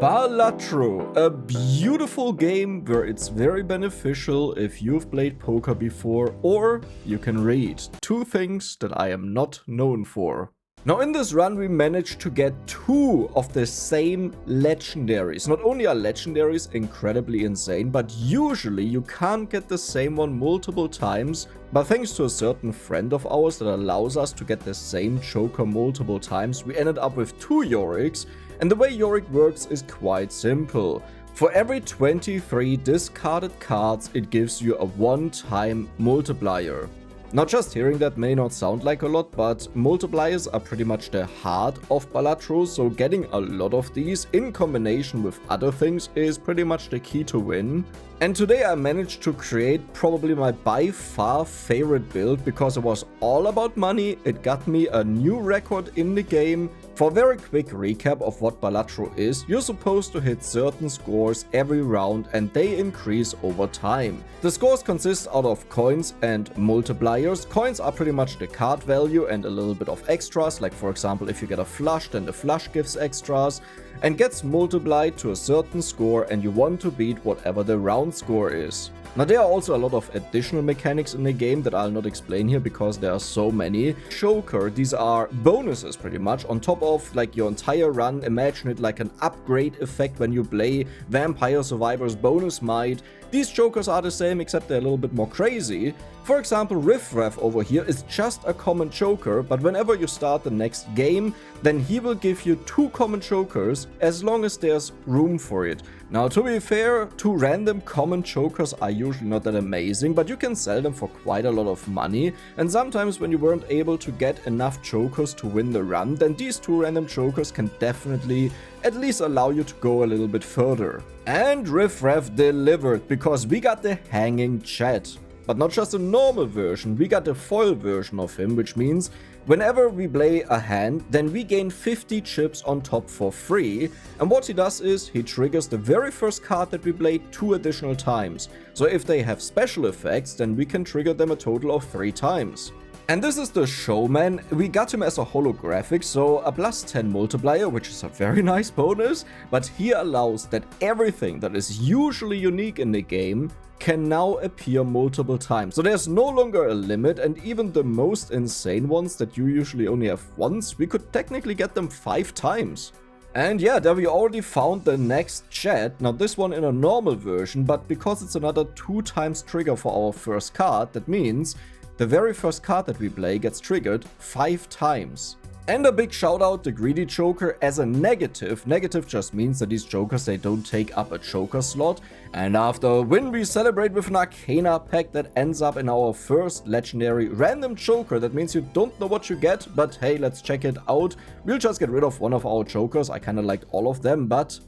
Balatro, a beautiful game where it's very beneficial if you've played poker before or you can read. Two things that I am not known for. Now in this run we managed to get two of the same legendaries. Not only are legendaries incredibly insane, but usually you can't get the same one multiple times, but thanks to a certain friend of ours that allows us to get the same joker multiple times, we ended up with two Yoricks. And the way Yorick works is quite simple. For every 23 discarded cards, it gives you a one-time multiplier. Now just hearing that may not sound like a lot, but multipliers are pretty much the heart of Balatro, so getting a lot of these in combination with other things is pretty much the key to win. And today I managed to create probably my by far favorite build because it was all about money. It got me a new record in the game. For a very quick recap of what Balatro is, you're supposed to hit certain scores every round and they increase over time. The scores consist out of coins and multipliers. Coins are pretty much the card value and a little bit of extras, like for example if you get a flush, then the flush gives extras and gets multiplied to a certain score and you want to beat whatever the round score is. Now there are also a lot of additional mechanics in the game that I'll not explain here because there are so many. Joker, these are bonuses pretty much on top of like your entire run. Imagine it like an upgrade effect when you play Vampire Survivors bonus might. These jokers are the same except they're a little bit more crazy. For example, Riff-Raff over here is just a common joker, but whenever you start the next game, then he will give you two common jokers as long as there's room for it. Now to be fair, two random common jokers are usually not that amazing, but you can sell them for quite a lot of money, and sometimes when you weren't able to get enough jokers to win the run, then these two random jokers can definitely at least allow you to go a little bit further. And Riff-Raff delivered, because we got the hanging chat. But not just a normal version, we got the foil version of him, which means whenever we play a hand, then we gain 50 chips on top for free. And what he does is, he triggers the very first card that we play 2 additional times. So if they have special effects, then we can trigger them a total of 3 times. And this is the Showman. We got him as a holographic, so a +10 multiplier, which is a very nice bonus, but he allows that everything that is usually unique in the game can now appear multiple times. So there's no longer a limit, and even the most insane ones that you usually only have once, we could technically get them 5 times. And yeah, there we already found the next chat. Now this one in a normal version, but because it's another 2 times trigger for our first card, that means the very first card that we play gets triggered 5 times. And a big shout out the Greedy Joker as a negative. Negative just means that these jokers, they don't take up a joker slot. And after a win we celebrate with an Arcana pack that ends up in our first legendary random joker. That means you don't know what you get, but hey, let's check it out. We'll just get rid of one of our jokers. I kinda liked all of them, but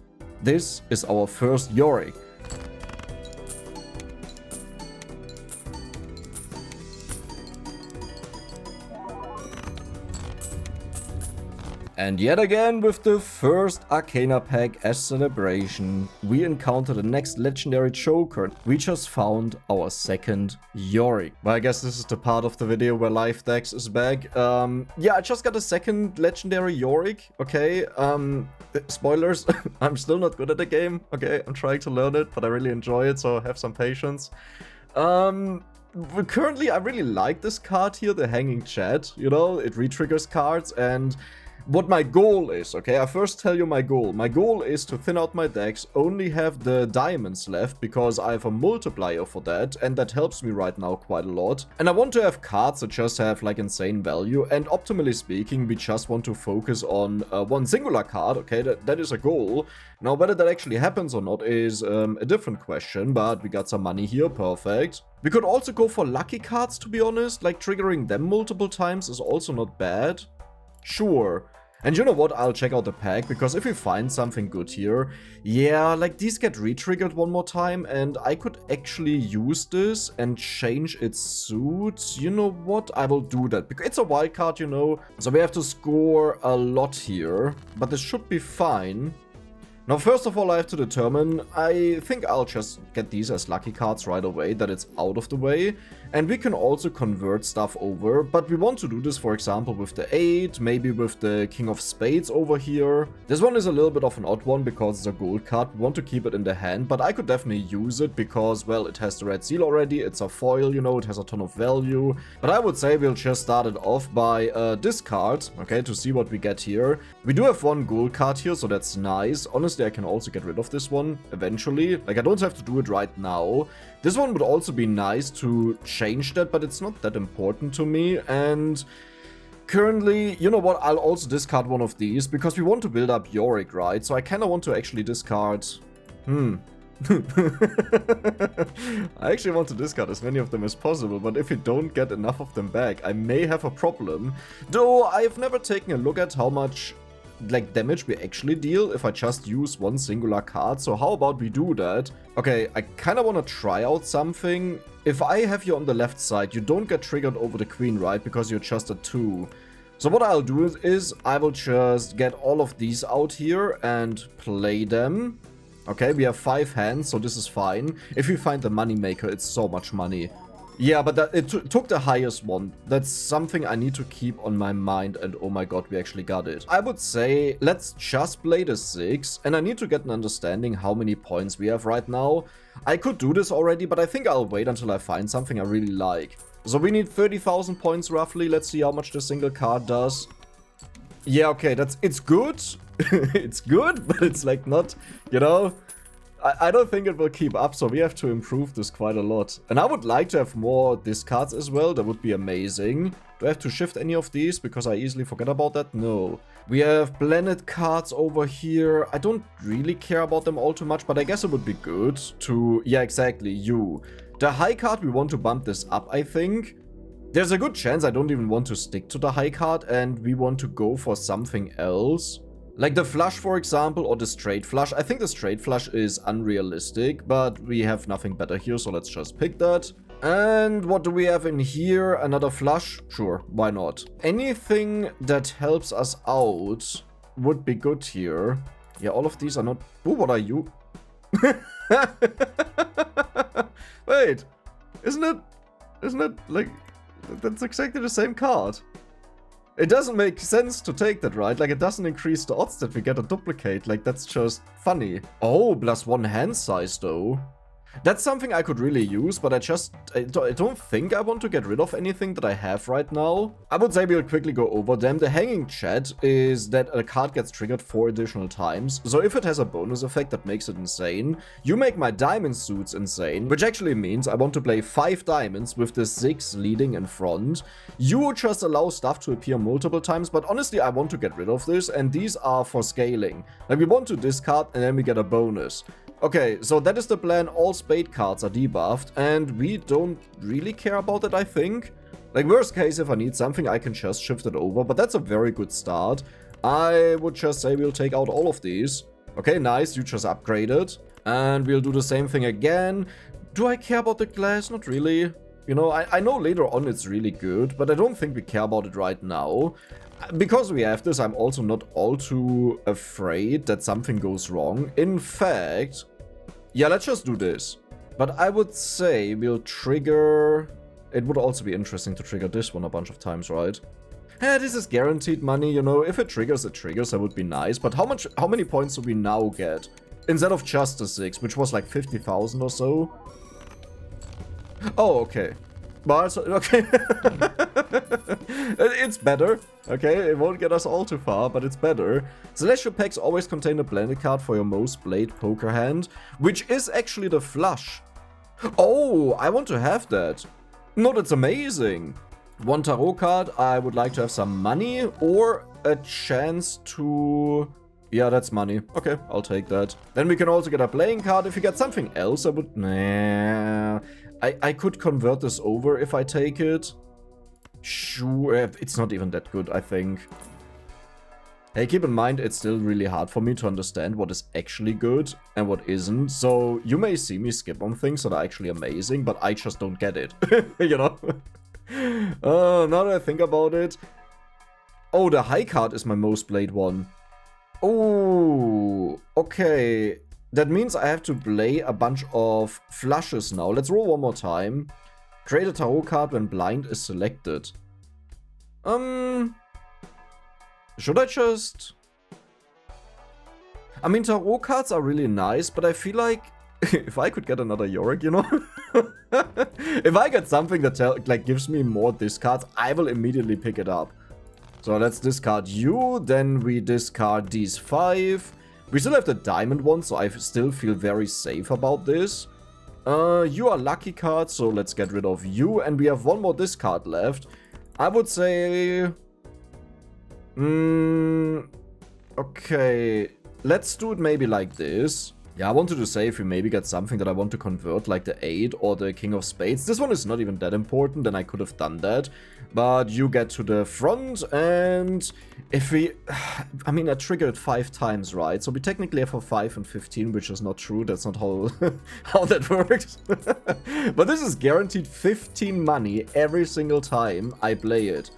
this is our first Yorick. And yet again, with the first Arcana pack as celebration, we encounter the next legendary joker. We just found our second Yorick. Well, I guess this is the part of the video where Live Dex is back. Yeah, I just got a second legendary Yorick, okay? Spoilers, I'm still not good at the game, okay? I'm trying to learn it, but I really enjoy it, so have some patience. Currently, I really like this card here, the Hanging Chat. You know, it retriggers cards, and what my goal is, okay? I first tell you my goal. My goal is to thin out my decks, only have the diamonds left, because I have a multiplier for that, and that helps me right now quite a lot. And I want to have cards that just have like insane value, and optimally speaking, we just want to focus on one singular card, okay? That is a goal. Now, whether that actually happens or not is a different question, but we got some money here, perfect. We could also go for lucky cards, to be honest, like triggering them multiple times is also not bad. Sure. And you know what, I'll check out the pack, because if we find something good here, yeah, like these get re-triggered one more time, and I could actually use this and change its suit. You know what, I will do that, because it's a wild card, you know, so we have to score a lot here, but this should be fine. Now, first of all, I have to determine, I think I'll just get these as lucky cards right away, that it's out of the way. And we can also convert stuff over, but we want to do this, for example, with the 8, maybe with the King of Spades over here. This one is a little bit of an odd one because it's a gold card. We want to keep it in the hand, but I could definitely use it because, well, it has the red seal already. It's a foil, you know, it has a ton of value. But I would say we'll just start it off by discard, okay, to see what we get here. We do have one gold card here, so that's nice. Honestly, I can also get rid of this one eventually. Like, I don't have to do it right now. This one would also be nice to change that, but it's not that important to me. And currently, you know what, I'll also discard one of these because we want to build up Yorick, right? So I kind of want to actually discard... I actually want to discard as many of them as possible, but if you don't get enough of them back, I may have a problem. Though I've never taken a look at how much like damage we actually deal if I just use one singular card, so how about we do that? Okay, I kind of want to try out something. If I have you on the left side, you don't get triggered over the queen, right? Because you're just a 2. So what I'll do is I will just get all of these out here and play them. Okay, we have 5 hands, so this is fine. If we find the money maker, it's so much money. Yeah, but it took the highest one. That's something I need to keep on my mind, and oh my god, we actually got it. I would say, let's just play the 6, and I need to get an understanding how many points we have right now. I could do this already, but I think I'll wait until I find something I really like. So we need 30,000 points roughly. Let's see how much the single card does. Yeah, okay, it's good. It's good, but it's like not, you know... I don't think it will keep up, so we have to improve this quite a lot. And I would like to have more discards as well, that would be amazing. Do I have to shift any of these, because I easily forget about that? No. We have planet cards over here. I don't really care about them all too much, but I guess it would be good to... Yeah, exactly, you. The high card, we want to bump this up, I think. There's a good chance I don't even want to stick to the high card, and we want to go for something else. Like the flush, for example, or the straight flush. I think the straight flush is unrealistic, but we have nothing better here, so let's just pick that. And what do we have in here? Another flush? Sure, why not? Anything that helps us out would be good here. Yeah, all of these are not... Ooh, what are you? Wait, isn't it like... That's exactly the same card. It doesn't make sense to take that, right? Like, it doesn't increase the odds that we get a duplicate. Like, that's just funny. Oh, +1 hand size, though. That's something I could really use, but I don't think I want to get rid of anything that I have right now. I would say we'll quickly go over them. The hanging chat is that a card gets triggered 4 additional times. So if it has a bonus effect that makes it insane, you make my diamond suits insane, which actually means I want to play 5 diamonds with the 6 leading in front. You just allow stuff to appear multiple times, but honestly, I want to get rid of this, and these are for scaling. Like, we want to discard, and then we get a bonus. Okay, so that is the plan. All spade cards are debuffed, and we don't really care about it, I think. Like, worst case, if I need something, I can just shift it over, but that's a very good start. I would just say we'll take out all of these. Okay, nice, you just upgraded. And we'll do the same thing again. Do I care about the glass? Not really. You know, I know later on it's really good, but I don't think we care about it right now. Because we have this, I'm also not all too afraid that something goes wrong. In fact, yeah, let's just do this. But I would say we'll trigger... It would also be interesting to trigger this one a bunch of times, right? This is guaranteed money, you know. If it triggers, that would be nice. But how many points do we now get? Instead of just the 6, which was like 50,000 or so. Oh, okay. But, okay. It's better. Okay, it won't get us all too far, but it's better. Celestial packs always contain a planet card for your most played poker hand, which is actually the flush. Oh, I want to have that. No, that's amazing. 1 tarot card, I would like to have some money or a chance to... Yeah, that's money. Okay, I'll take that. Then we can also get a playing card. If you get something else, I would... Nah... I could convert this over if I take it. Sure, it's not even that good, I think. Hey, keep in mind, it's still really hard for me to understand what is actually good and what isn't. So you may see me skip on things that are actually amazing, but I just don't get it. You know? Now that I think about it. Oh, the high card is my most played one. Oh, okay. That means I have to play a bunch of flushes now. Let's roll one more time. Create a tarot card when blind is selected. Should I just... I mean, tarot cards are really nice, but I feel like if I could get another Yorick, you know? If I get something that gives me more discards, I will immediately pick it up. So let's discard you, then we discard these 5. We still have the diamond one, so I still feel very safe about this. You are lucky card, so let's get rid of you, and we have one more discard left. I would say... okay, let's do it maybe like this. Yeah, I wanted to say if we maybe get something that I want to convert, like the 8 or the King of Spades. This one is not even that important, then I could have done that. But you get to the front, and if we... I mean, I triggered 5 times, right? So we technically have a 5 and 15, which is not true. That's not how, how that works. But this is guaranteed 15 money every single time I play it.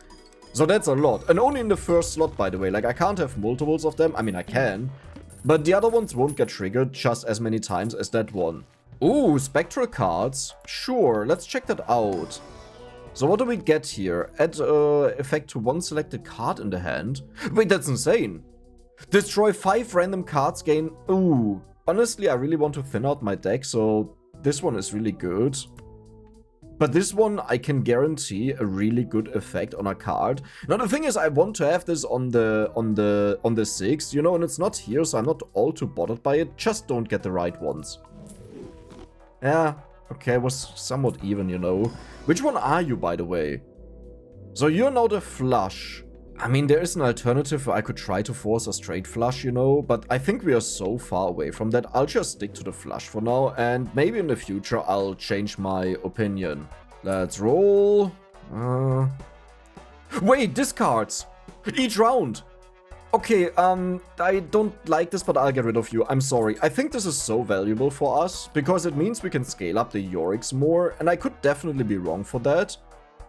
So that's a lot. And only in the first slot, by the way. Like, I can't have multiples of them. I mean, I can. But the other ones won't get triggered just as many times as that one. Ooh, spectral cards. Sure, let's check that out. So what do we get here? Add effect to one selected card in the hand. Wait, that's insane. Destroy 5 random cards, gain... Ooh. Honestly, I really want to thin out my deck, so this one is really good. But this one, I can guarantee a really good effect on a card. Now, the thing is, I want to have this on the 6th, you know, and it's not here, so I'm not all too bothered by it. Just don't get the right ones. Yeah, okay, it was somewhat even, you know. Which one are you, by the way? So you're now the flush. I mean, there is an alternative where I could try to force a straight flush, you know, but I think we are so far away from that. I'll just stick to the flush for now, and maybe in the future I'll change my opinion. Let's roll. Wait, discards! Each round! Okay, I don't like this, but I'll get rid of you. I'm sorry. I think this is so valuable for us, because it means we can scale up the Yoricks more, and I could definitely be wrong for that.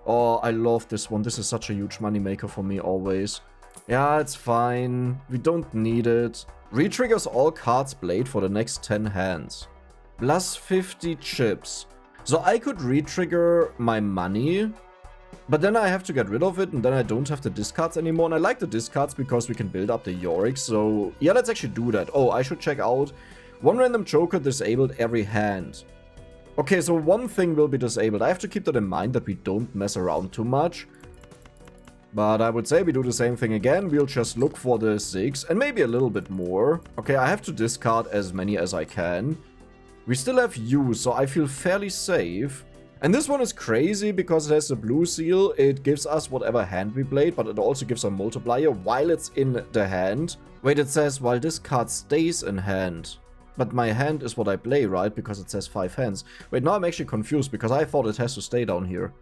Oh, I love this one. This is such a huge moneymaker for me always. Yeah, it's fine. We don't need it. Retriggers all cards played for the next 10 hands. Plus 50 chips. So I could retrigger my money, but then I have to get rid of it, and then I don't have the discards anymore. And I like the discards because we can build up the Yorick. So yeah, let's actually do that. Oh, I should check out. One random joker disabled every hand. Okay, so one thing will be disabled. I have to keep that in mind that we don't mess around too much. But I would say we do the same thing again. We'll just look for the 6 and maybe a little bit more. Okay, I have to discard as many as I can. We still have you, so I feel fairly safe. And this one is crazy because it has the blue seal. It gives us whatever hand we played, but it also gives a multiplier while it's in the hand. Wait, it says while this card stays in hand. But my hand is what I play, right? Because it says 5 hands. Wait, now I'm actually confused because I thought it has to stay down here.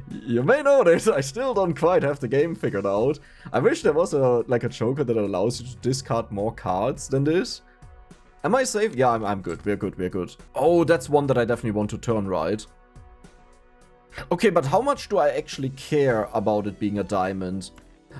You may notice I still don't quite have the game figured out. I wish there was a joker that allows you to discard more cards than this. Am I safe? Yeah, I'm good. We're good. We're good. Oh, that's one that I definitely want to turn, right? Okay, but how much do I actually care about it being a diamond?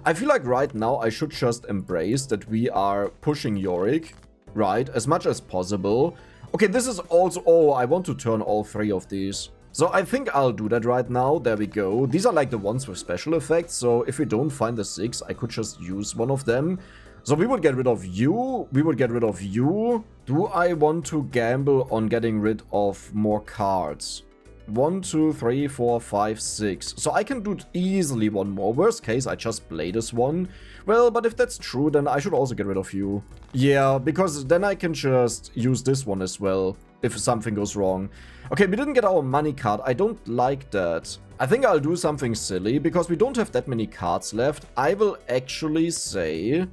I feel like right now I should just embrace that we are pushing Yorick, right, as much as possible. Okay, this is also... Oh, I want to turn all 3 of these. So I think I'll do that right now. There we go. These are like the ones with special effects, so if we don't find the 6, I could just use one of them. So we would get rid of you. We would get rid of you. Do I want to gamble on getting rid of more cards? 1, 2, 3, 4, 5, 6. So I can do easily one more. Worst case, I just play this one. Well, but if that's true, then I should also get rid of you. Yeah, because then I can just use this one as well, if something goes wrong. Okay, we didn't get our money card. I don't like that. I think I'll do something silly, because we don't have that many cards left. I will actually say...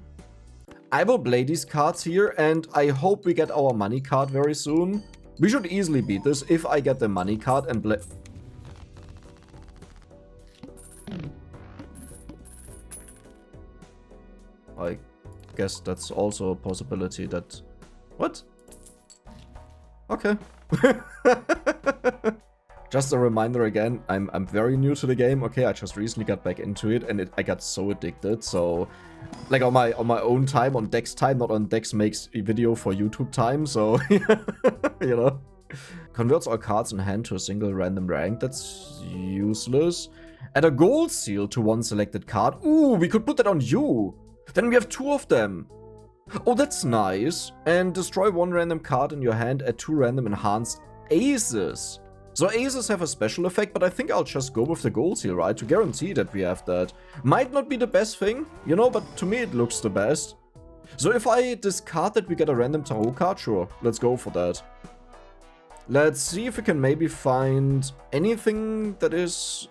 I will play these cards here, and I hope we get our money card very soon. We should easily beat this if I get the money card and play... I guess that's also a possibility that... What? Okay. Just a reminder again, I'm very new to the game. Okay, I just recently got back into it, and I got so addicted. So, like on my own time, on Dex time, not on Dex makes a video for YouTube time. So, you know. Converts all cards in hand to a single random rank. That's useless. Add a gold seal to one selected card. Ooh, we could put that on you. Then we have 2 of them. Oh, that's nice. And destroy 1 random card in your hand at 2 random enhanced aces. So aces have a special effect, but I think I'll just go with the gold seal, right? To guarantee that we have that. Might not be the best thing, you know, but to me it looks the best. So if I discard that, we get a random tarot card, sure, let's go for that. Let's see if we can maybe find anything that is...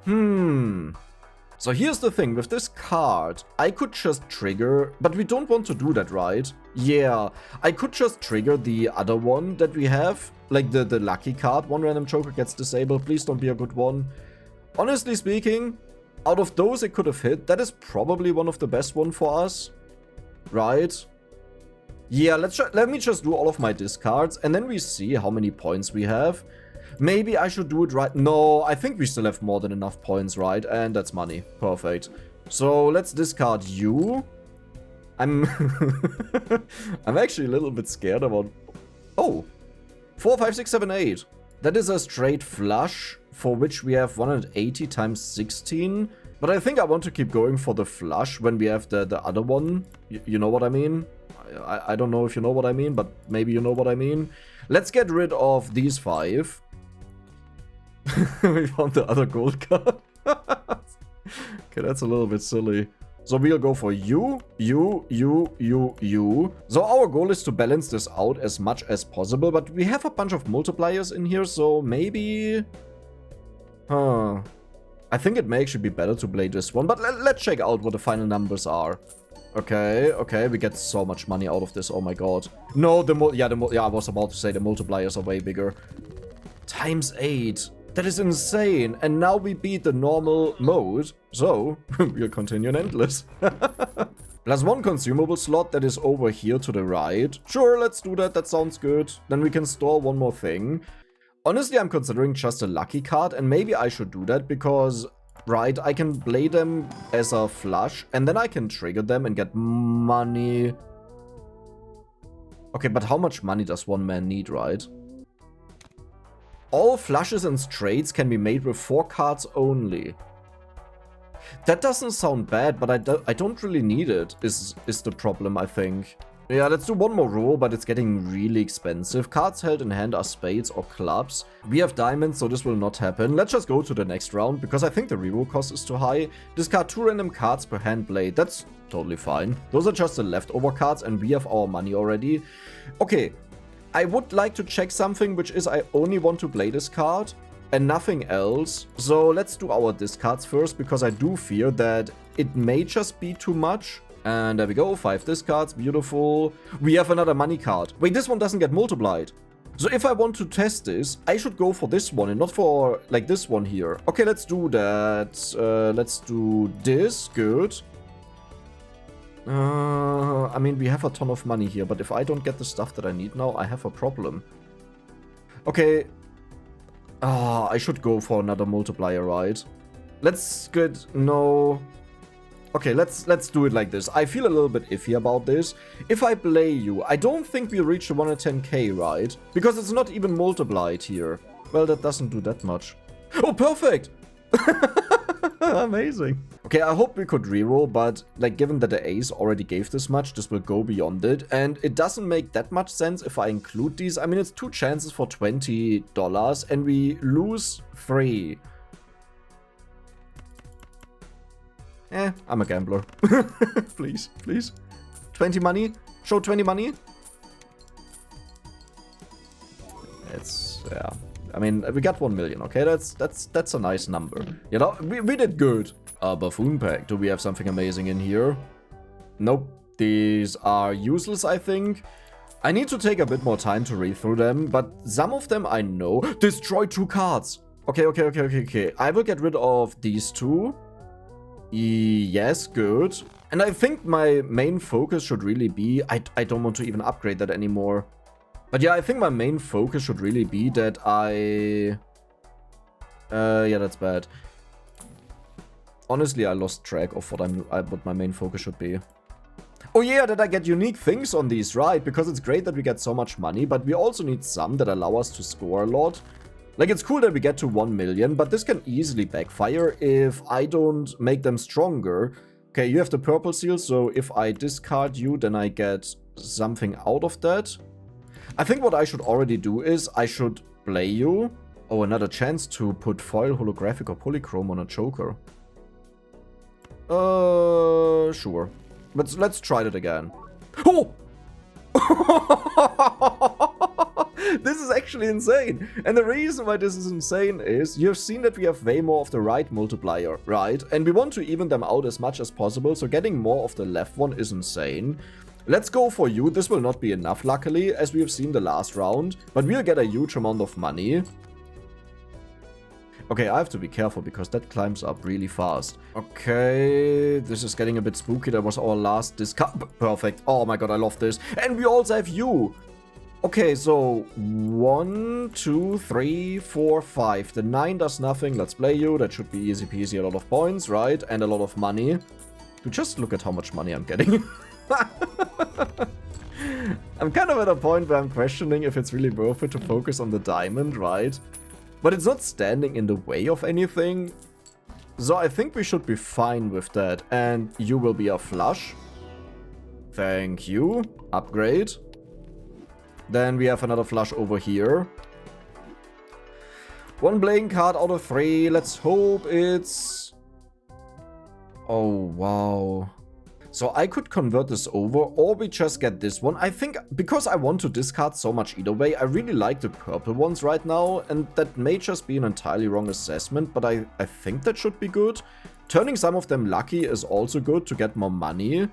So here's the thing, with this card, I could just trigger, but we don't want to do that, right? Yeah, I could just trigger the other one that we have, like the lucky card. 1 random joker gets disabled, please don't be a good one. Honestly speaking, out of those it could have hit, that is probably one of the best one for us, right? Yeah, let me just do all of my discards, and then we see how many points we have. Maybe I should do it right. No, I think we still have more than enough points, right? And that's money. Perfect. So let's discard you. I'm I'm actually a little bit scared about... Oh, 4, 5, 6, 7, 8. That is a straight flush, for which we have 180 times 16. But I think I want to keep going for the flush when we have the other one. You know what I mean? I don't know if you know what I mean, but maybe you know what I mean. Let's get rid of these 5. We found the other gold card. Okay, that's a little bit silly. So we'll go for you. So our goal is to balance this out as much as possible, but we have a bunch of multipliers in here, so maybe... I think it may actually be better to play this one, but let's check out what the final numbers are. Okay, we get so much money out of this, oh my god. No, yeah, I was about to say the multipliers are way bigger. Times 8. That is insane. And now we beat the normal mode, so we'll continue in endless. Plus 1 consumable slot that is over here to the right. Sure, let's do that, that sounds good. Then we can store 1 more thing. Honestly, I'm considering just a lucky card, and maybe I should do that because, right, I can play them as a flush, and then I can trigger them and get money. Okay, but how much money does 1 man need, right? All flushes and straights can be made with 4 cards only. That doesn't sound bad, but I don't really need it, is the problem, I think. Yeah, let's do 1 more row, but it's getting really expensive. Cards held in hand are spades or clubs. We have diamonds, so this will not happen. Let's just go to the next round, because I think the reroll cost is too high. Discard 2 random cards per hand blade. That's totally fine. Those are just the leftover cards, and we have our money already. Okay. I would like to check something, which is I only want to play this card and nothing else. So let's do our discards first, because I do fear that it may just be too much. And there we go, 5 discards, beautiful. We have another money card. Wait, this one doesn't get multiplied. So if I want to test this, I should go for this one and not for like this one here. Okay, let's do that. Let's do this, good. I mean, we have a ton of money here, but if I don't get the stuff that I need now, I have a problem. Okay. I should go for another multiplier, right? Let's get... No. Okay, let's do it like this. I feel a little bit iffy about this. If I play you, I don't think we'll reach the 110k, right? Because it's not even multiplied here. Well, that doesn't do that much. Oh, perfect! Amazing. Okay, I hope we could reroll, but like given that the ace already gave this much, this will go beyond it. And it doesn't make that much sense if I include these. I mean, it's 2 chances for $20 and we lose 3. I'm a gambler. Please, please. 20 money? Show 20 money? It's, yeah. I mean, we got 1 million, okay? That's a nice number. You know, we did good. A buffoon pack. Do we have something amazing in here? Nope. These are useless, I think. I need to take a bit more time to read through them, but some of them I know. Destroy 2 cards. Okay. I will get rid of these 2. Yes, good. And I think my main focus should really be... I don't want to even upgrade that anymore. But yeah, I think my main focus should really be that I... yeah, that's bad. Honestly, I lost track of what my main focus should be. Oh yeah, that I get unique things on these, right? Because it's great that we get so much money, but we also need some that allow us to score a lot. Like, it's cool that we get to 1 million, but this can easily backfire if I don't make them stronger. Okay, you have the purple seal, so if I discard you, then I get something out of that. I think what I should already do is I should play you. Oh, another chance to put foil, holographic, or polychrome on a joker. Sure. Let's try that again. Oh! This is actually insane. And the reason why this is insane is you've seen that we have way more of the right multiplier, right? And we want to even them out as much as possible, so getting more of the left one is insane. Let's go for you. This will not be enough, luckily, as we have seen the last round, but we'll get a huge amount of money. Okay, I have to be careful because that climbs up really fast. Okay, this is getting a bit spooky. That was our last discard. Perfect. Oh my god, I love this. And we also have you. Okay, so 1, 2, 3, 4, 5. The 9 does nothing. Let's play you. That should be easy peasy. A lot of points, right? And a lot of money. To just look at how much money I'm getting. I'm kind of at a point where I'm questioning if it's really worth it to focus on the diamond, right? But it's not standing in the way of anything. So I think we should be fine with that. And you will be a flush. Thank you. Upgrade. Then we have another flush over here. 1 playing card out of 3. Let's hope it's... Oh, wow. So I could convert this over, or we just get this one. I think, because I want to discard so much either way, I really like the purple ones right now, and that may just be an entirely wrong assessment, but I think that should be good. Turning some of them lucky is also good to get more money.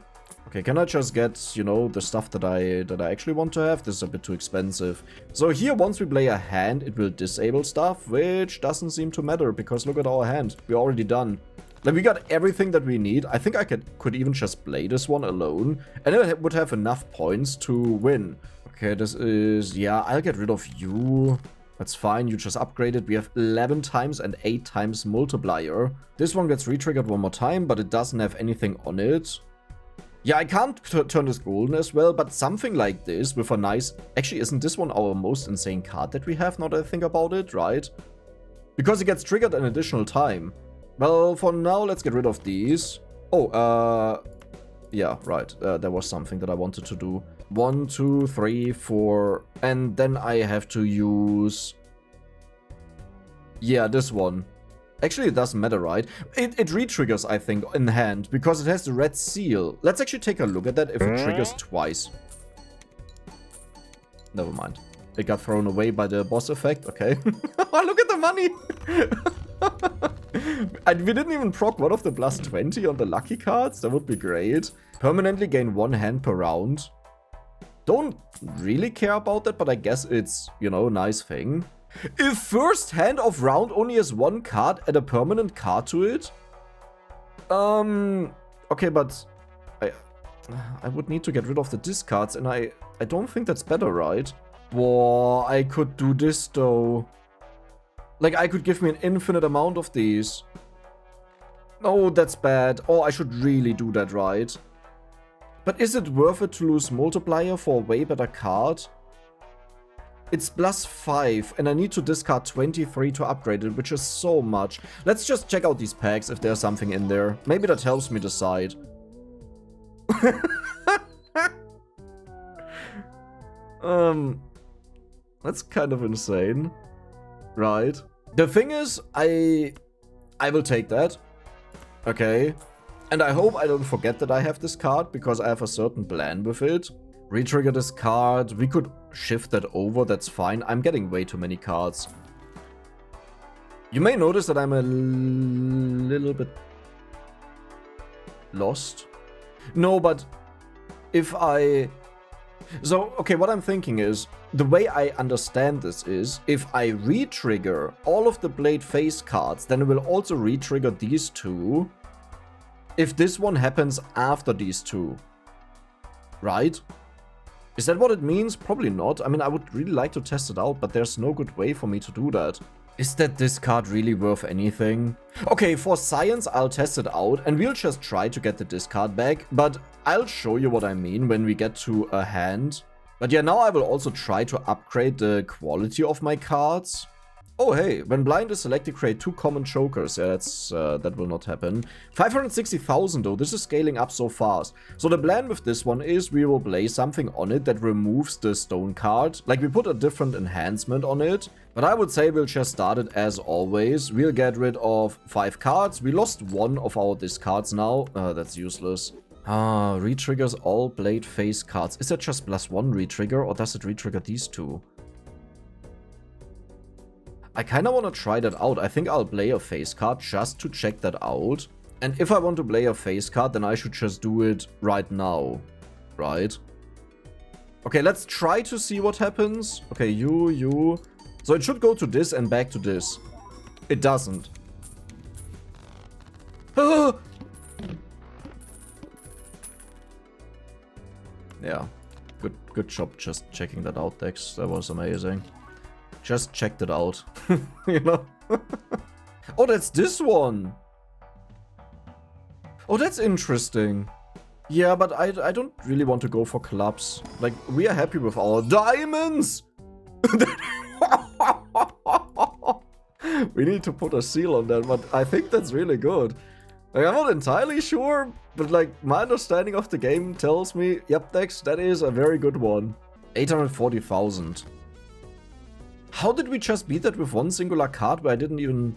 Okay, can I just get, you know, the stuff that I actually want to have? This is a bit too expensive. So here, once we play a hand, it will disable stuff, which doesn't seem to matter, because look at our hand. We're already done. Like, we got everything that we need. I think I could even just play this one alone, and it would have enough points to win. Okay, this is... Yeah, I'll get rid of you. That's fine, you just upgraded. We have 11 times and 8 times multiplier. This one gets retriggered one more time, but it doesn't have anything on it. Yeah, I can't turn this golden as well, but something like this with a nice... Actually, isn't this one our most insane card that we have, now that I think about it, right? Because it gets triggered an additional time. Well, for now, let's get rid of these. Oh, yeah, right. There was something that I wanted to do. 1, 2, 3, 4. And then I have to use... Yeah, this one. Actually, it doesn't matter, right? It re-triggers, I think, in hand, because it has the red seal. Let's actually take a look at that if it triggers twice. Never mind. It got thrown away by the boss effect. Okay. Oh, look at the money! And we didn't even proc one of the plus 20 on the lucky cards. That would be great. Permanently gain 1 hand per round. Don't really care about that, but I guess it's, you know, a nice thing. If first hand of round only has 1 card, add a permanent card to it? Okay, but I would need to get rid of the discards, and I don't think that's better, right? Whoa, I could do this though. Like, I could give me an infinite amount of these. Oh, that's bad. Oh, I should really do that, right? But is it worth it to lose multiplier for a way better card? It's plus 5, and I need to discard 23 to upgrade it, which is so much. Let's just check out these packs if there's something in there. Maybe that helps me decide. That's kind of insane. Right. The thing is, I will take that. Okay. And I hope I don't forget that I have this card, because I have a certain plan with it. Retrigger this card. We could shift that over, that's fine. I'm getting way too many cards. You may notice that I'm a little bit lost. No, but if I... So, okay, what I'm thinking is, the way I understand this is, if I re-trigger all of the Blade face cards, then it will also re-trigger these two. If this one happens after these two. Right? Is that what it means? Probably not. I mean, I would really like to test it out, but there's no good way for me to do that. Is that this card really worth anything? Okay, for science, I'll test it out, and we'll just try to get the discard back, but I'll show you what I mean when we get to a hand. But yeah, now I will also try to upgrade the quality of my cards. Oh hey, when blind is selected, create 2 common chokers. Yeah, that's that will not happen. 560,000 though, this is scaling up so fast. So the plan with this one is we will play something on it that removes the stone card. Like we put a different enhancement on it. But I would say we'll just start it as always. We'll get rid of 5 cards. We lost 1 of our discards now. That's useless. Retriggers all blade face cards. Is that just +1 retrigger or does it retrigger these 2? I kind of want to try that out. I think I'll play a face card just to check that out. And if I want to play a face card, then I should just do it right now. Right? Okay, let's try to see what happens. Okay, you. So it should go to this and back to this. It doesn't. Ah! Yeah. Good job just checking that out, Dex. That was amazing. Just checked it out. You know? Oh, that's this one. Oh, that's interesting. Yeah, but I don't really want to go for clubs. Like, we are happy with our diamonds! We need to put a seal on that, but I think that's really good. Like, I'm not entirely sure, but like, my understanding of the game tells me, yep, Dex, that is a very good one. 840,000. How did we just beat that with 1 singular card where I didn't even...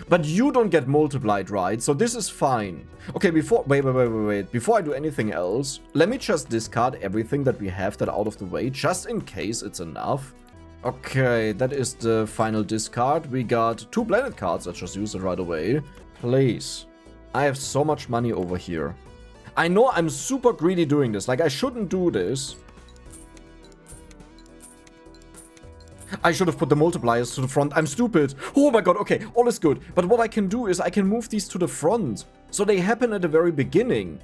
But you don't get multiplied, right? So this is fine. Okay, wait. Before I do anything else, let me just discard everything that we have that out of the way, just in case it's enough. Okay, that is the final discard. We got 2 planet cards. Let's just use it right away. Please. I have so much money over here. I know I'm super greedy doing this. Like, I shouldn't do this. I should have put the multipliers to the front. I'm stupid. Oh my god, okay, all is good. But what I can do is I can move these to the front. So they happen at the very beginning.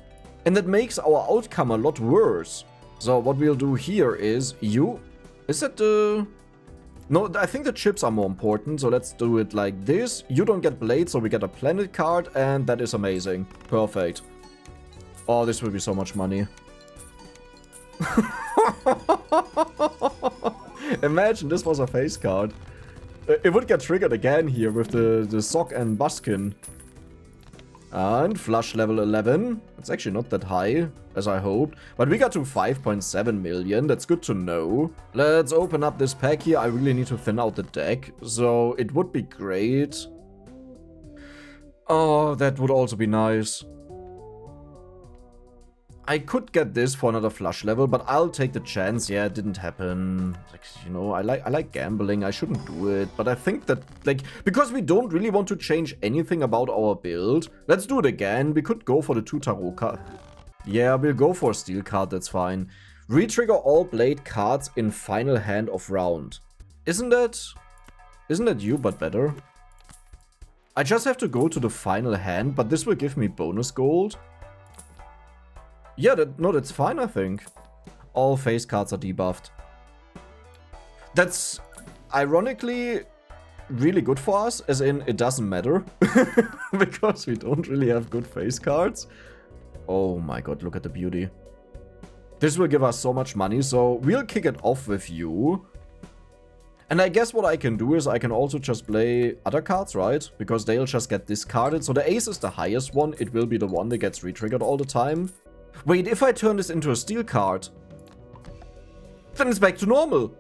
And that makes our outcome a lot worse. So what we'll do here is you... Is that the... No, I think the chips are more important. So let's do it like this. You don't get blade, so we get a planet card. And that is amazing. Perfect. Oh, this will be so much money. Imagine this was a face card. It would get triggered again here with the sock and buskin. And flush level 11. It's actually not that high, as I hoped. But we got to 5.7 million. That's good to know. Let's open up this pack here. I really need to thin out the deck. So it would be great. Oh, that would also be nice. I could get this for another flush level, but I'll take the chance. Yeah, it didn't happen. Like, you know, I like gambling. I shouldn't do it. But I think that, like, because we don't really want to change anything about our build, let's do it again. We could go for the 2 tarot card. Yeah, we'll go for a steel card. That's fine. Retrigger all blade cards in final hand of round. Isn't that you, but better? I just have to go to the final hand, but this will give me bonus gold. Yeah, that's fine, I think. All face cards are debuffed. That's ironically really good for us, as in it doesn't matter. Because we don't really have good face cards. Oh my god, look at the beauty. This will give us so much money, so we'll kick it off with you. And I guess what I can do is I can also just play other cards, right? Because they'll just get discarded. So the ace is the highest one. It will be the one that gets retriggered all the time. Wait, if I turn this into a steel card, then it's back to normal.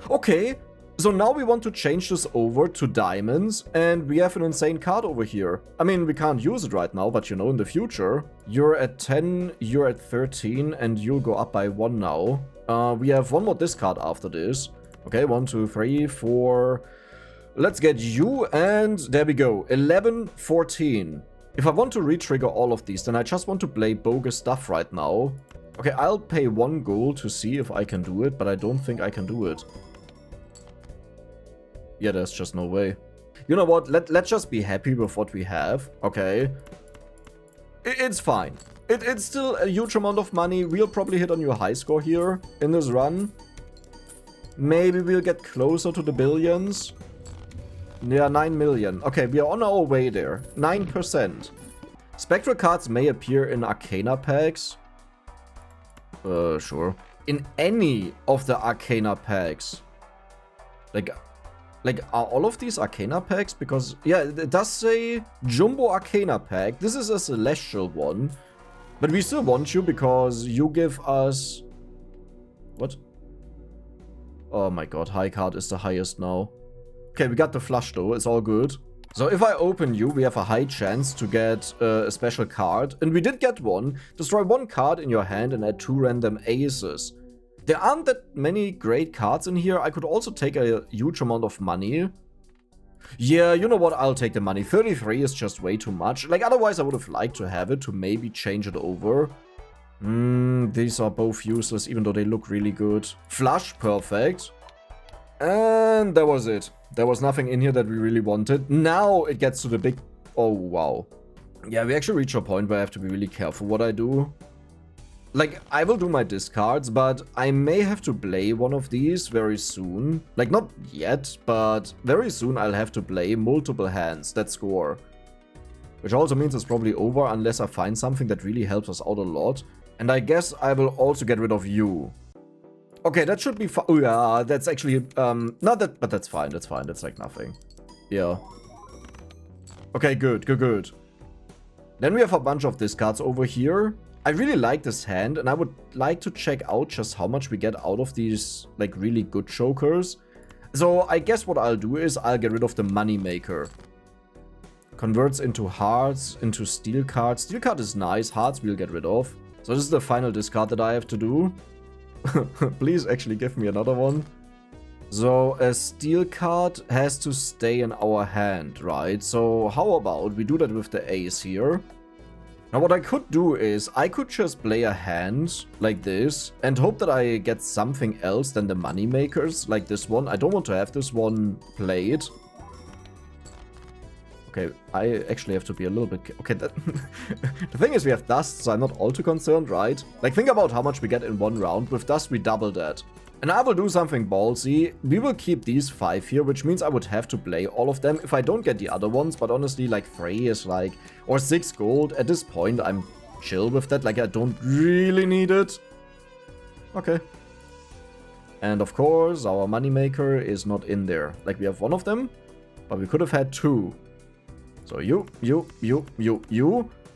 Okay, so now we want to change this over to diamonds, and we have an insane card over here. I mean, we can't use it right now, but you know, in the future. You're at 10, you're at 13, and you'll go up by 1 now. We have 1 more discard after this. Okay, 1, 2, 3, 4. Let's get you, and there we go. 11, 14. If I want to retrigger all of these, then I just want to play bogus stuff right now. Okay, I'll pay 1 gold to see if I can do it, but I don't think I can do it. Yeah, there's just no way. You know what? Let's just be happy with what we have, okay? It's fine. It's still a huge amount of money. We'll probably hit a new high score here in this run. Maybe we'll get closer to the billions. Yeah, 9 million. Okay, we are on our way there. 9%. Spectral cards may appear in Arcana packs. Sure. In any of the Arcana packs. Like, are all of these Arcana packs? Because, yeah, it does say Jumbo Arcana pack. This is a Celestial one. But we still want you because you give us... What? Oh my god, high card is the highest now. Okay, we got the flush though, it's all good. So if I open you, we have a high chance to get a special card. And we did get one. Destroy one card in your hand and add 2 random aces. There aren't that many great cards in here. I could also take a huge amount of money. Yeah, you know what? I'll take the money. 33 is just way too much. Like, otherwise I would have liked to have it to maybe change it over. These are both useless, even though they look really good. Flush, perfect. And that was it. There was nothing in here that we really wanted. Now it gets to the big... Oh, wow. Yeah, we actually reach a point where I have to be really careful what I do. Like, I will do my discards, but I may have to play one of these very soon. Like, not yet, but very soon I'll have to play multiple hands that score. Which also means it's probably over unless I find something that really helps us out a lot. And I guess I will also get rid of you. Okay, that should be fine. Oh, yeah, that's actually, not that, but that's fine, that's fine. That's like nothing. Yeah. Okay, good. Then we have a bunch of discards over here. I really like this hand, and I would like to check out just how much we get out of these, like, really good chokers. So I guess what I'll do is I'll get rid of the Moneymaker. Converts into hearts, into steel cards. Steel card is nice, hearts we'll get rid of. So this is the final discard that I have to do. Please actually give me another one. So a steel card has to stay in our hand, right? So how about we do that with the ace here? Now what I could do is, I could just play a hand like this and hope that I get something else than the money makers, like this one. I don't want to have this one played. Okay, I actually have to be a little bit... Okay, that the thing is we have dust, so I'm not all too concerned, right? Like, think about how much we get in one round. With dust, we double that. And I will do something ballsy. We will keep these 5 here, which means I would have to play all of them if I don't get the other ones. But honestly, like 3 is like... Or 6 gold. At this point, I'm chill with that. Like, I don't really need it. Okay. And of course, our moneymaker is not in there. Like, we have one of them, but we could have had 2. So you.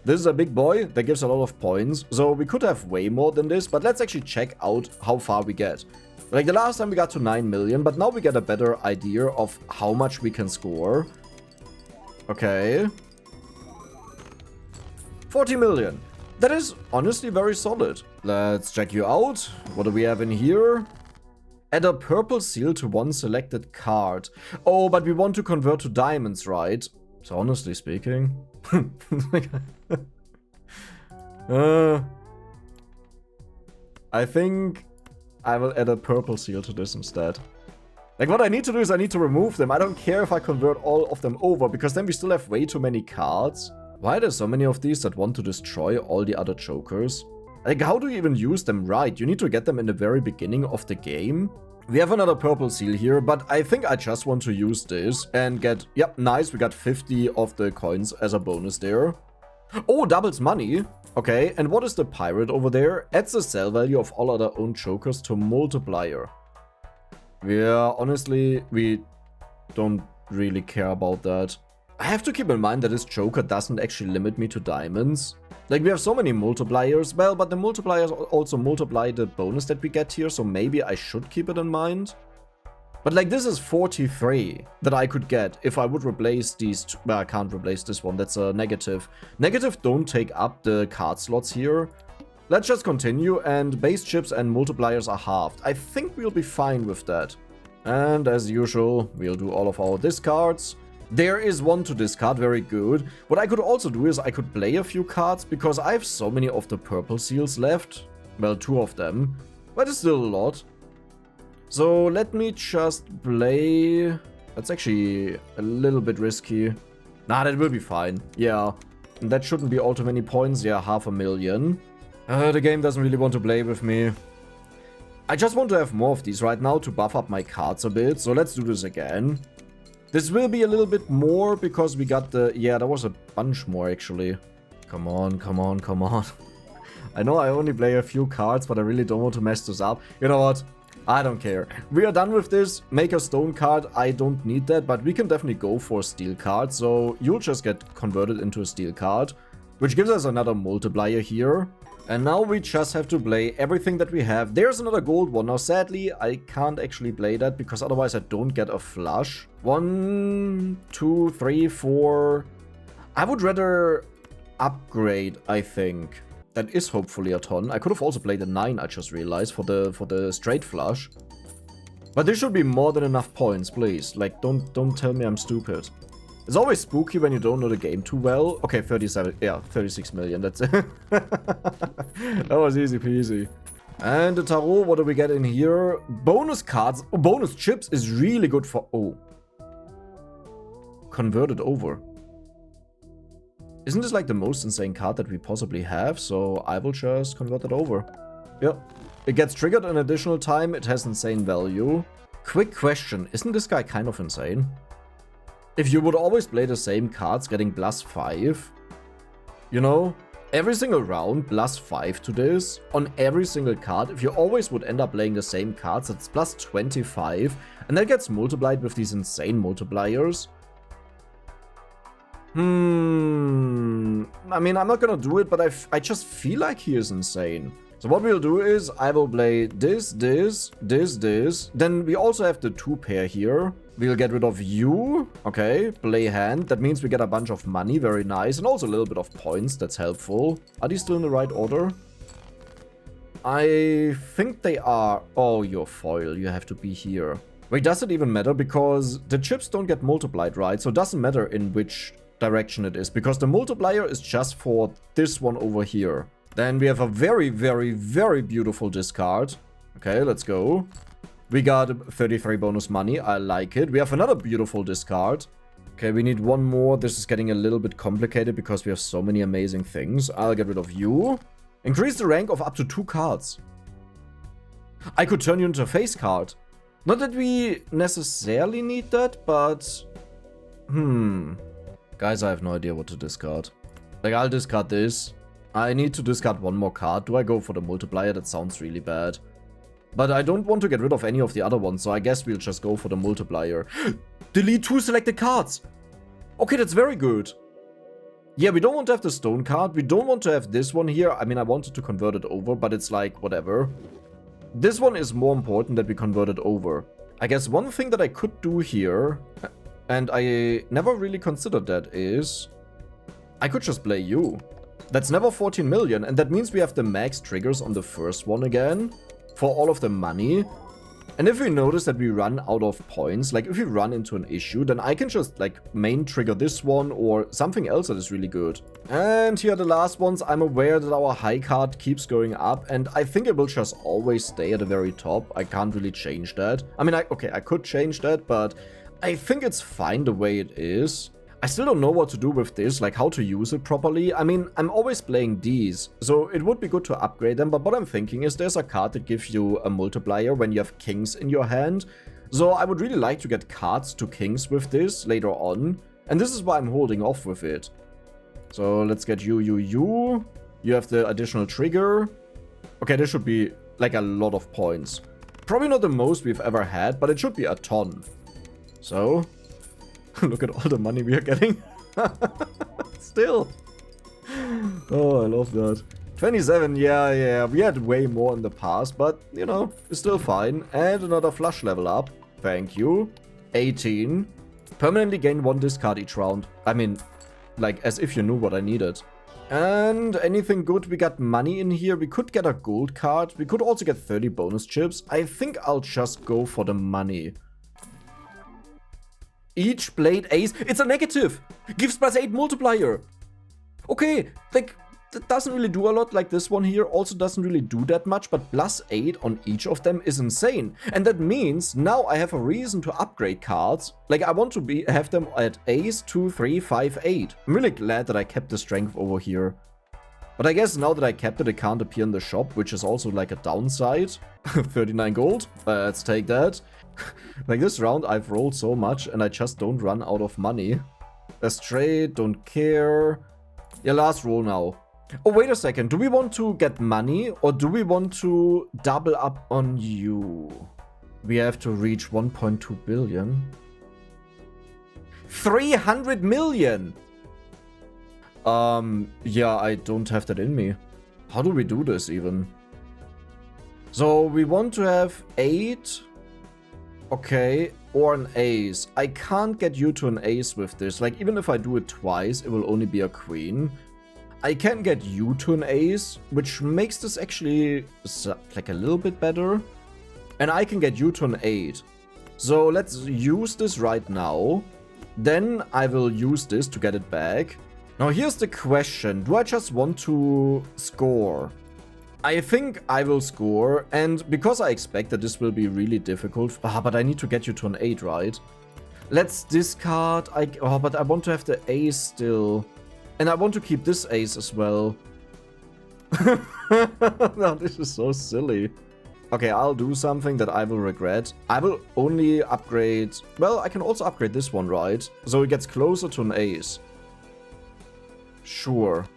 This is a big boy that gives a lot of points. So we could have way more than this, but let's actually check out how far we get. Like the last time we got to 9 million, but now we get a better idea of how much we can score. Okay. 40 million. That is honestly very solid. Let's check you out. What do we have in here? Add a purple seal to one selected card. Oh, but we want to convert to diamonds, right? So honestly speaking... I think I will add a purple seal to this instead. Like, what I need to do is I need to remove them. I don't care if I convert all of them over, because then we still have way too many cards. Why are there so many of these that want to destroy all the other chokers? Like, how do you even use them right? You need to get them in the very beginning of the game. We have another purple seal here, but I think I just want to use this and get... Yep, nice, we got 50 of the coins as a bonus there. Oh, doubles money. Okay, and what is the pirate over there? Adds the sell value of all other owned chokers to multiplier. Yeah, honestly, we don't really care about that. I have to keep in mind that this joker doesn't actually limit me to diamonds. Like, we have so many multipliers, well, but the multipliers also multiply the bonus that we get here, so maybe I should keep it in mind. But like, this is 43 that I could get if I would replace these two. Well, I can't replace this one, that's a negative. Negative don't take up the card slots here. Let's just continue, and base chips and multipliers are halved. I think we'll be fine with that. And as usual, we'll do all of our discards. There is one to discard, very good. What I could also do is I could play a few cards, because I have so many of the purple seals left. Well, 2 of them, but it's still a lot. So let me just play... That's actually a little bit risky. Nah, that will be fine. Yeah, and that shouldn't be all too many points. Yeah, 500,000. The game doesn't really want to play with me. I just want to have more of these right now to buff up my cards a bit. So let's do this again. This will be a little bit more because we got the... Yeah, there was a bunch more actually. Come on, come on, come on. I know I only play a few cards, but I really don't want to mess this up. You know what? I don't care. We are done with this. Make a stone card. I don't need that, but we can definitely go for a steel card. So you'll just get converted into a steel card, which gives us another multiplier here. And now we just have to play everything that we have. There's another gold one. Now, sadly, I can't actually play that because otherwise I don't get a flush. 1, 2, 3, 4. I would rather upgrade, I think. That is hopefully a ton. I could have also played a 9, I just realized, for the straight flush. But this should be more than enough points, please. Like, don't tell me I'm stupid. It's always spooky when you don't know the game too well. Okay, 37, yeah, 36 million, that's it. That was easy peasy. And the tarot, what do we get in here? Bonus cards, oh, bonus chips is really good for, oh. Converted over. Isn't this like the most insane card that we possibly have? So I will just convert it over. Yep. It gets triggered an additional time, it has insane value. Quick question, isn't this guy kind of insane? If you would always play the same cards getting +5, you know, every single round +5 to this, on every single card, if you always would end up playing the same cards, it's +25, and that gets multiplied with these insane multipliers. I mean, I'm not gonna do it, but I just feel like he is insane. So what we'll do is, I will play this, then we also have the 2 pair here. We'll get rid of you. Okay, play hand. That means we get a bunch of money. Very nice. And also a little bit of points. That's helpful. Are these still in the right order? I think they are. Oh, your foil. You have to be here. Wait, does it even matter? Because the chips don't get multiplied, right? So it doesn't matter in which direction it is. Because the multiplier is just for this one over here. Then we have a very, very, very beautiful discard. Okay, let's go. We got 33 bonus money. I like it. We have another beautiful discard. Okay, we need one more. This is getting a little bit complicated because we have so many amazing things. I'll get rid of you. Increase the rank of up to 2 cards. I could turn you into a face card. Not that we necessarily need that, but... Guys, I have no idea what to discard. Like, I'll discard this. I need to discard one more card. Do I go for the multiplier? That sounds really bad. But I don't want to get rid of any of the other ones, so I guess we'll just go for the multiplier. Delete 2 selected cards! Okay, that's very good. Yeah, we don't want to have the stone card. We don't want to have this one here. I mean, I wanted to convert it over, but it's like, whatever. This one is more important that we convert it over. I guess one thing that I could do here, and I never really considered that, is... I could just play you. That's never 14 million, and that means we have the max triggers on the first one again. For all of the money. And if we notice that we run out of points, like if we run into an issue, then I can just like main trigger this one or something else that is really good. And here are the last ones. I'm aware that our high card keeps going up, and I think it will just always stay at the very top. I can't really change that. I mean, okay, I could change that, but I think it's fine the way it is. I still don't know what to do with this, like how to use it properly. I mean, I'm always playing these, so it would be good to upgrade them, but what I'm thinking is there's a card that gives you a multiplier when you have kings in your hand. So I would really like to get cards to kings with this later on, and this is why I'm holding off with it. So let's get you. You have the additional trigger. Okay, this should be like a lot of points. Probably not the most we've ever had, but it should be a ton. So... Look at all the money we are getting. Still. Oh, I love that. 27, yeah. We had way more in the past, but, you know, it's still fine. And another flush level up. Thank you. 18. Permanently gain 1 discard each round. I mean, like, as if you knew what I needed. And anything good? We got money in here. We could get a gold card. We could also get 30 bonus chips. I think I'll just go for the money. Each blade ace. It's a negative. Gives +8 multiplier. Okay, like, that doesn't really do a lot like this one here. Also doesn't really do that much, but +8 on each of them is insane. And that means now I have a reason to upgrade cards. Like, I want to have them at ace, 2, 3, 5, 8. I'm really glad that I kept the strength over here. But I guess now that I kept it, it can't appear in the shop, which is also like a downside. 39 gold. Let's take that. Like this round, I've rolled so much and I just don't run out of money. A straight, don't care. Yeah, last roll now. Oh, wait a second. Do we want to get money or do we want to double up on you? We have to reach 1.2 billion. 300 million! Yeah, I don't have that in me. How do we do this even? So we want to have 8. Okay, or an ace. I can't get you to an ace with this. Like, even if I do it twice, it will only be a queen. I can get you to an ace, which makes this actually like a little bit better. And I can get you to an 8. So let's use this right now. Then I will use this to get it back. Now here's the question. Do I just want to score? I think I will score. And because I expect that this will be really difficult. But I need to get you to an 8, right? Let's discard. But I want to have the ace still. And I want to keep this ace as well. No, this is so silly. Okay, I'll do something that I will regret. I will only upgrade... Well, I can also upgrade this one, right? So it gets closer to an ace. Sure.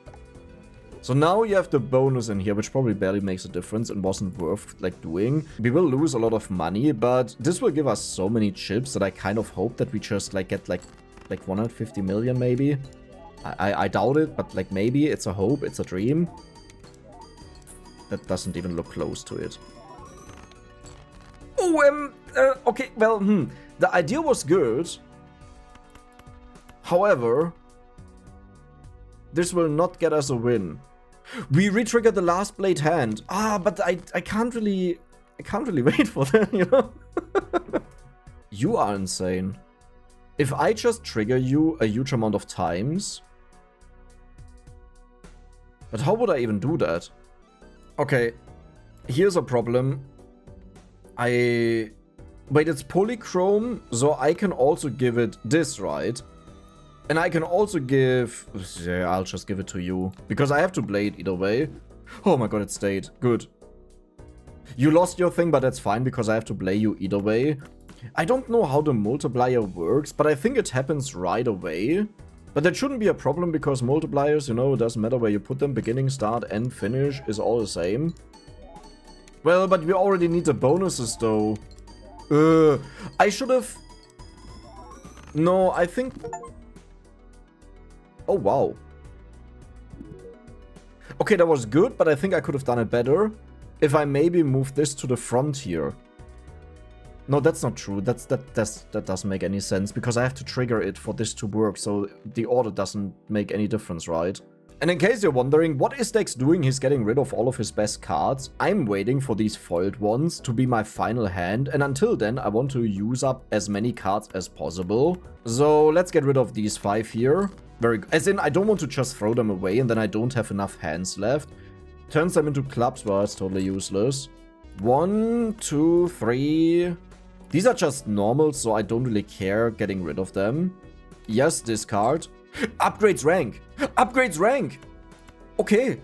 So now you have the bonus in here, which probably barely makes a difference and wasn't worth, like, doing. We will lose a lot of money, but this will give us so many chips that I kind of hope that we just, like, get, like 150 million, maybe. I doubt it, but, like, maybe. It's a hope. It's a dream. That doesn't even look close to it. Oh, okay, well, the idea was good. However, this will not get us a win. We retriggered the last blade hand. But I can't really wait for that, you know? You are insane. If I just trigger you a huge amount of times... But how would I even do that? Okay, here's a problem. Wait, it's polychrome, so I can also give it this, right? And I can also give... Yeah, I'll just give it to you. Because I have to blade either way. Oh my god, it stayed. Good. You lost your thing, but that's fine, because I have to play you either way. I don't know how the multiplier works, but I think it happens right away. But that shouldn't be a problem, because multipliers, you know, it doesn't matter where you put them. Beginning, start, end, finish is all the same. Well, but we already need the bonuses, though. I should have... No, I think... Oh, wow. Okay, that was good, but I think I could have done it better if I maybe moved this to the front here. No, that's not true. That doesn't make any sense, because I have to trigger it for this to work, so the order doesn't make any difference, right? And in case you're wondering, what is Dex doing? He's getting rid of all of his best cards. I'm waiting for these foiled ones to be my final hand, and until then, I want to use up as many cards as possible. So let's get rid of these 5 here. Very good. As in, I don't want to just throw them away, and then I don't have enough hands left. Turns them into clubs, well, it's totally useless. 1, 2, 3... These are just normal, so I don't really care getting rid of them. Yes, discard. Upgrades rank. Upgrades rank. Okay.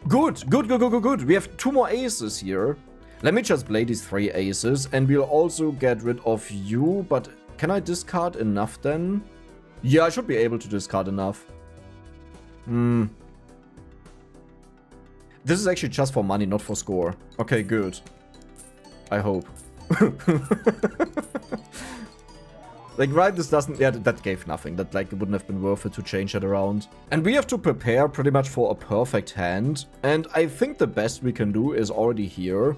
Good. Good. We have 2 more aces here. Let me just play these 3 aces, and we'll also get rid of you. But can I discard enough then? Yeah, I should be able to discard enough. This is actually just for money, not for score. Okay, good. I hope. Like, right, this doesn't... Yeah, that gave nothing. That, like, it wouldn't have been worth it to change it around. And we have to prepare pretty much for a perfect hand. And I think the best we can do is already here.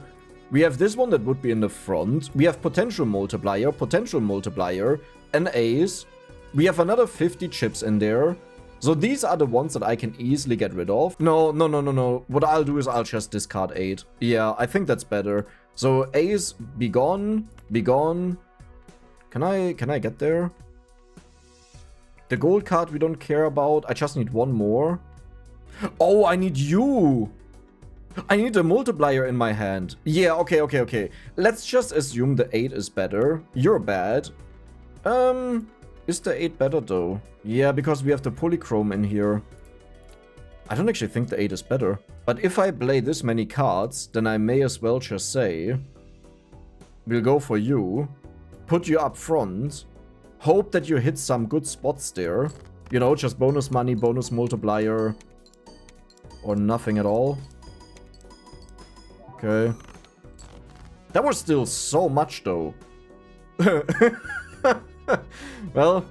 We have this one that would be in the front. We have potential multiplier, an ace. We have another 50 chips in there. So these are the ones that I can easily get rid of. No. What I'll do is I'll just discard 8. Yeah, I think that's better. So ace, be gone. Can I get there? The gold card we don't care about. I just need 1 more. Oh, I need you. I need a multiplier in my hand. Yeah, okay. Let's just assume the 8 is better. You're bad. Is the 8 better though? Yeah, because we have the polychrome in here. I don't actually think the 8 is better. But if I play this many cards, then I may as well just say, we'll go for you. Put you up front. Hope that you hit some good spots there. You know, just bonus money, bonus multiplier. Or nothing at all. Okay. That was still so much, though. Well,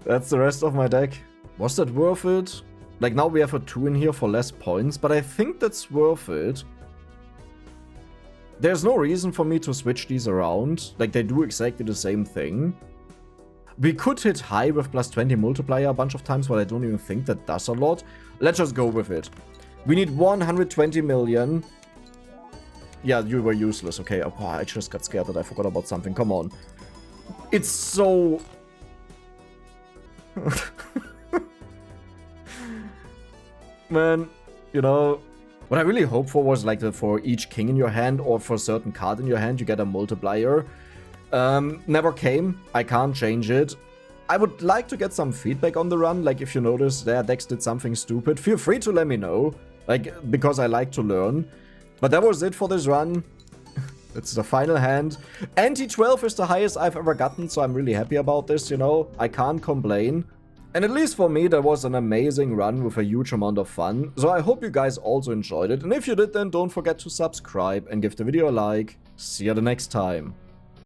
that's the rest of my deck. Was that worth it? Like, now we have a 2 in here for less points, but I think that's worth it. There's no reason for me to switch these around. Like, they do exactly the same thing. We could hit high with plus 20 multiplier a bunch of times, but I don't even think that does a lot. Let's just go with it. We need 120 million. Yeah, you were useless. Okay, oh, I just got scared that I forgot about something. Come on. It's so... Man, you know... What I really hoped for was like for each king in your hand or for a certain card in your hand, you get a multiplier. Never came. I can't change it. I would like to get some feedback on the run. Like, if you notice their decks did something stupid, feel free to let me know. Like, because I like to learn. But that was it for this run. It's the final hand. Anti-12 is the highest I've ever gotten, so I'm really happy about this, you know. I can't complain. And at least for me, that was an amazing run with a huge amount of fun. So I hope you guys also enjoyed it. And if you did, then don't forget to subscribe and give the video a like. See you the next time.